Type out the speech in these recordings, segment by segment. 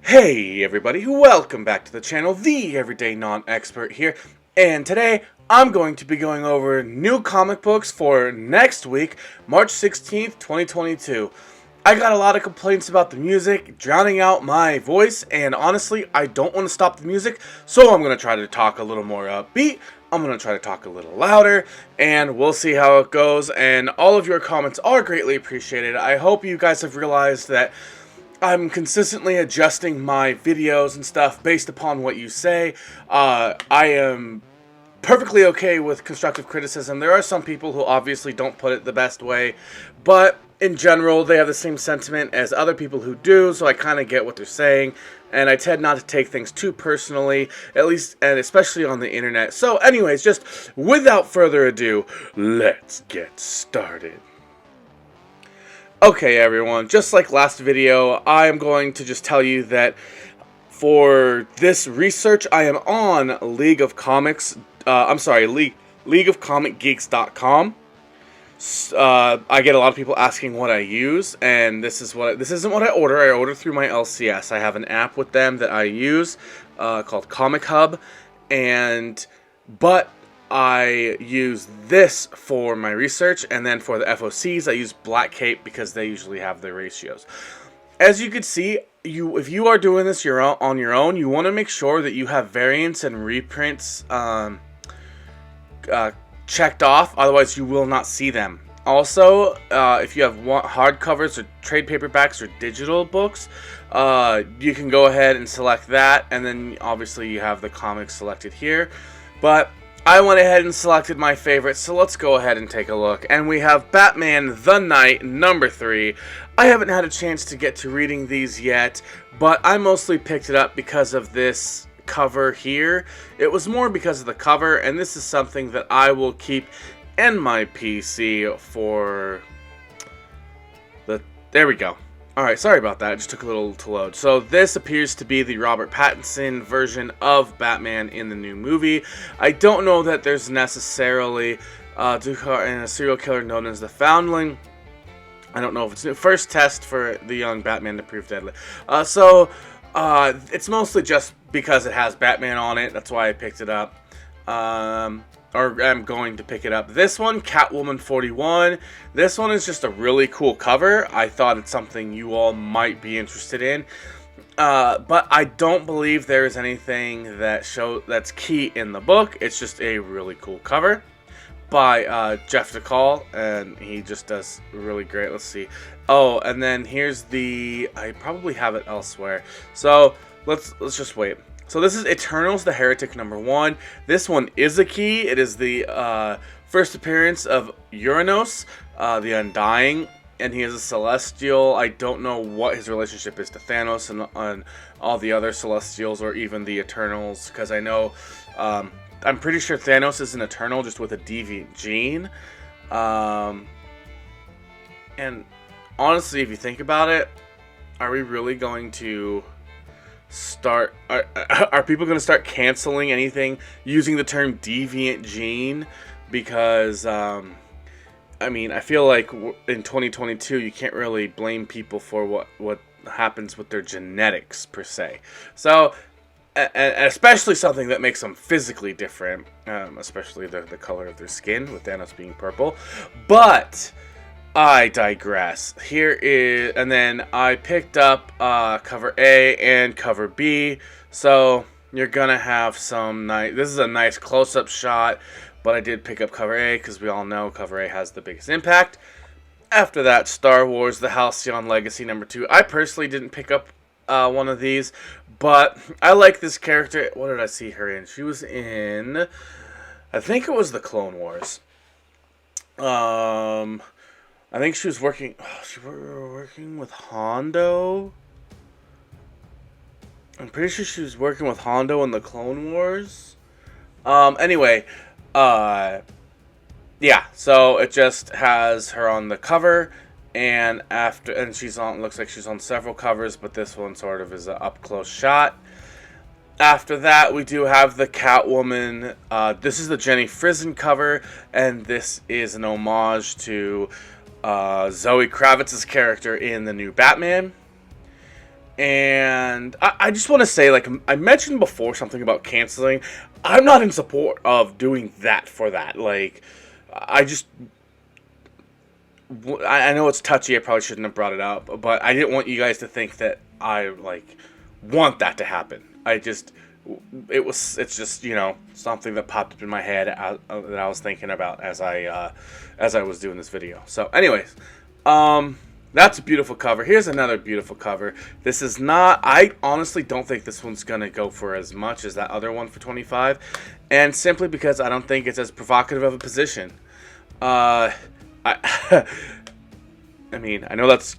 Hey everybody, welcome back to the channel, the Everyday Non-Expert here, and today I'm going to be going over new comic books for next week, March 16th, 2022. I got a lot of complaints about the music, drowning out my voice, and honestly, I don't want to stop the music, so I'm going to try to talk a little more upbeat. I'm going to try to talk a little louder, and we'll see how it goes, and all of your comments are greatly appreciated. I hope you guys have realized that I'm consistently adjusting my videos and stuff based upon what you say. I am perfectly okay with constructive criticism. There are some people who obviously don't put it the best way, but in general, they have the same sentiment as other people who do, so I kind of get what they're saying, and I tend not to take things too personally, at least, and especially on the internet. So anyways, just without further ado, let's get started. Okay everyone, just like last video, I am going to just tell you that for this research, I am on League of Comic Geeks.com. I get a lot of people asking what I use, and this isn't what I order. I order through my LCS. I have an app with them that I use called Comic Hub, but I use this for my research, and then for the FOCs, I use Black Cape because they usually have the ratios. As you can see, if you are doing this on your own, you want to make sure that you have variants and reprints checked off, otherwise you will not see them. Also, if you have hardcovers or trade paperbacks or digital books, you can go ahead and select that, and then obviously you have the comics selected here. But I went ahead and selected my favorites, so let's go ahead and take a look. And we have Batman the Knight, number 3. I haven't had a chance to get to reading these yet, but I mostly picked it up because of this cover here. It was more because of the cover, and this is something that I will keep in my PC for the... There we go. Alright, sorry about that, it just took a little to load. So this appears to be the Robert Pattinson version of Batman in the new movie. I don't know that there's necessarily a serial killer known as the Foundling. I don't know if it's new. First test for the young Batman to prove deadly. It's mostly just because it has Batman on it, that's why I picked it up. Or I'm going to pick it up. This one, Catwoman 41. This one is just a really cool cover. I thought it's something you all might be interested in. But I don't believe there is anything that's key in the book. It's just a really cool cover by Jeff DeCall, and he just does really great. Let's see. Oh, and then here's I probably have it elsewhere. So let's just wait. So this is Eternals, the Heretic number 1. This one is a key. It is the first appearance of Uranos, the Undying, and he is a Celestial. I don't know what his relationship is to Thanos and all the other Celestials or even the Eternals, because I know, I'm pretty sure Thanos is an Eternal just with a deviant gene. And honestly, if you think about it, are we really going to are people going to start canceling anything using the term deviant gene? Because I mean, I feel like in 2022 you can't really blame people for what happens with their genetics per se. So, and especially something that makes them physically different, especially the color of their skin, with Thanos being purple. But I digress. And then I picked up cover A and cover B, so you're gonna have this is a nice close-up shot, but I did pick up cover A because we all know cover A has the biggest impact. After that, Star Wars, The Halcyon Legacy number 2. I personally didn't pick up one of these, but I like this character. What did I see her in? She was in, I think it was the Clone Wars. I think she was working. She was working with Hondo. I'm pretty sure she was working with Hondo in the Clone Wars. Anyway, yeah. So it just has her on the cover, and she's on. Looks like she's on several covers, but this one sort of is an up close shot. After that, we do have the Catwoman. This is the Jenny Frison cover, and this is an homage to Zoe Kravitz's character in the new Batman. And I just want to say, like I mentioned before, something about canceling. I'm not in support of doing that for that. Like, I just, I know it's touchy. I probably shouldn't have brought it up, but I didn't want you guys to think that I like want that to happen. It's just, you know, something that popped up in my head that I was thinking about as I was doing this video. So, anyways, that's a beautiful cover. Here's another beautiful cover. This is not, I honestly don't think this one's gonna go for as much as that other one for 25, and simply because I don't think it's as provocative of a position. I I mean, I know that's,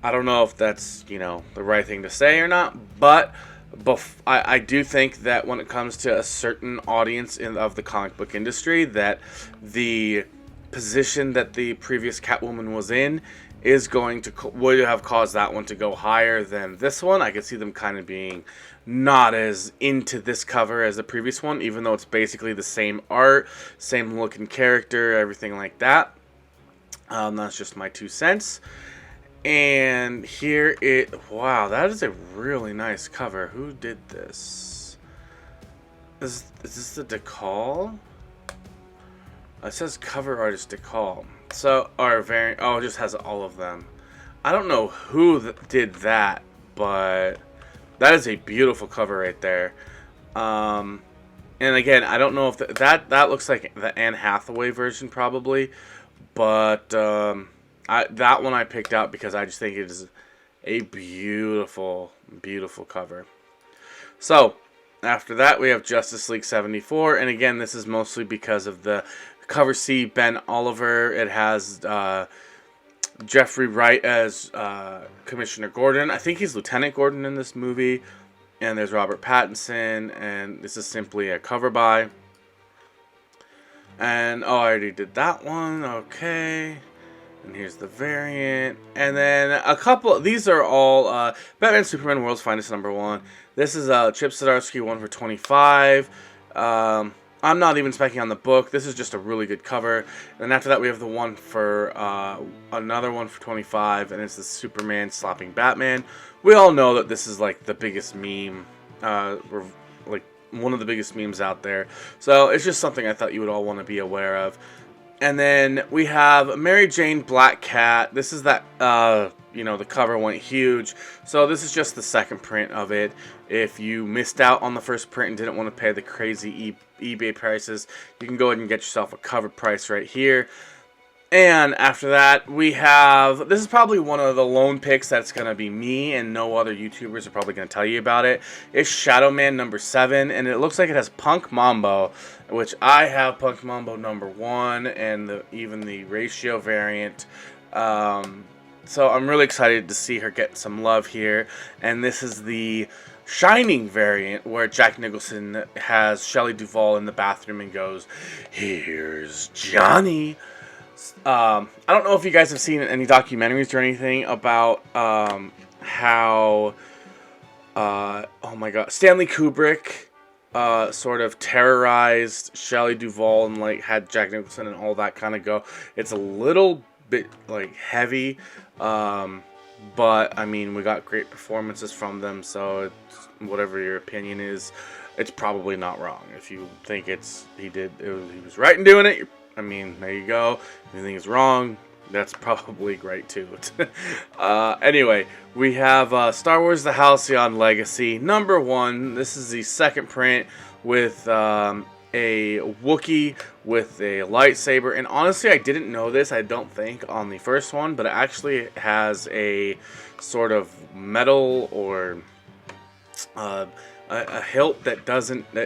I don't know if that's, you know, the right thing to say or not, but I do think that when it comes to a certain audience of the comic book industry, that the position that the previous Catwoman was in is going to would have caused that one to go higher than this one. I could see them kind of being not as into this cover as the previous one, even though it's basically the same art, same looking character, everything like that. That's just my 2 cents. And here wow, that is a really nice cover. Who did this? Is this the Decal? It says cover artist Decal. So, or variant, oh, it just has all of them. I don't know who did that, but that is a beautiful cover right there. And again, I don't know if that looks like the Anne Hathaway version probably, but that one I picked out because I just think it is a beautiful, beautiful cover. So, after that, we have Justice League 74. And again, this is mostly because of the cover C, Ben Oliver. It has Jeffrey Wright as Commissioner Gordon. I think he's Lieutenant Gordon in this movie. And there's Robert Pattinson. And this is simply a cover by. And, oh, I already did that one. Okay. And here's the variant. And then a couple, these are all Batman Superman World's Finest #1. This is Chip Zdarsky one for 25. I'm not even specking on the book. This is just a really good cover. And after that we have the one for, another one for 25. And it's the Superman slapping Batman. We all know that this is like the biggest meme, like one of the biggest memes out there. So it's just something I thought you would all want to be aware of. And then we have Mary Jane Black Cat. This is that, you know, the cover went huge. So this is just the second print of it. If you missed out on the first print and didn't want to pay the crazy eBay prices, you can go ahead and get yourself a cover price right here. And after that, we have, this is probably one of the lone picks that's going to be me, and no other YouTubers are probably going to tell you about it. It's Shadow Man #7, and it looks like it has Punk Mambo, which I have Punk Mambo #1, and even the ratio variant. So I'm really excited to see her get some love here. And this is the Shining variant, where Jack Nicholson has Shelley Duvall in the bathroom and goes, "Here's Johnny." I don't know if you guys have seen any documentaries or anything about how oh my god, Stanley Kubrick sort of terrorized Shelley Duvall and like had Jack Nicholson and all that kind of go. It's a little bit like heavy, but I mean, we got great performances from them, so it's, whatever your opinion is, it's probably not wrong. If you think he was right in doing it, I mean, there you go. If you think it's wrong, that's probably great too. Anyway, we have Star Wars The Halcyon Legacy #1. This is the second print with a Wookiee with a lightsaber. And honestly, I didn't know this, I don't think, on the first one, but it actually has a sort of metal or a hilt that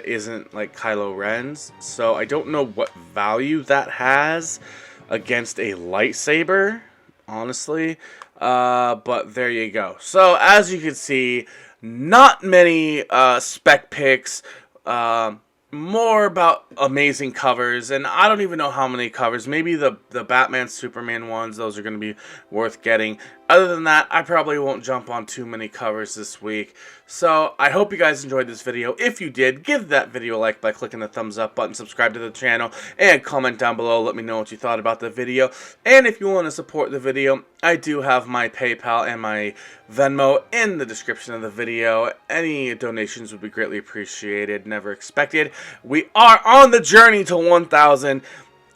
isn't like Kylo Ren's, so I don't know what value that has against a lightsaber, honestly, but there you go. So as you can see, not many spec picks, more about amazing covers, and I don't even know how many covers. Maybe the Batman Superman ones, those are going to be worth getting. Other than that, I probably won't jump on too many covers this week. So, I hope you guys enjoyed this video. If you did, give that video a like by clicking the thumbs up button, subscribe to the channel, and comment down below. Let me know what you thought about the video. And if you want to support the video, I do have my PayPal and my Venmo in the description of the video. Any donations would be greatly appreciated. Never expected. We are on the journey to 1,000.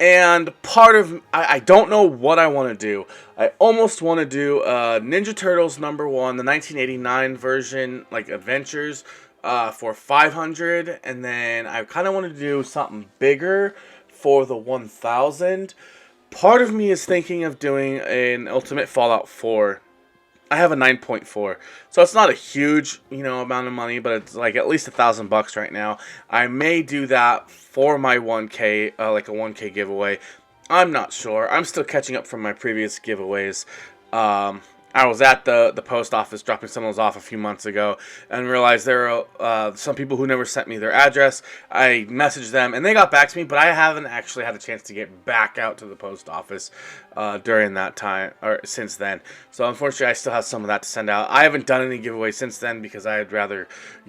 And part of, I don't know what I want to do. I almost want to do Ninja Turtles #1, the 1989 version, like Adventures, for 500. And then I kind of want to do something bigger for the 1,000. Part of me is thinking of doing an Ultimate Fallout 4. I have a 9.4, so it's not a huge, amount of money, but it's like at least $1,000 right now. I may do that for my 1K, like a 1K giveaway. I'm not sure. I'm still catching up from my previous giveaways. I was at the post office dropping some of those off a few months ago and realized there are some people who never sent me their address. I messaged them and they got back to me, but I haven't actually had a chance to get back out to the post office during that time, or since then. So unfortunately, I still have some of that to send out. I haven't done any giveaways since then because I'd rather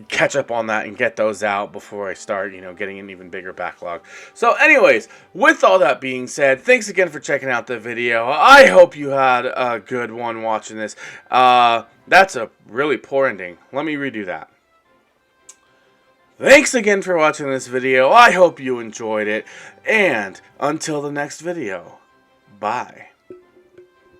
catch up on that and get those out before I start, getting an even bigger backlog. So anyways, with all that being said, thanks again for checking out the video. I hope you had a good one watching this. That's a really poor ending. Let me redo that. Thanks again for watching this video. I hope you enjoyed it. And until the next video, bye.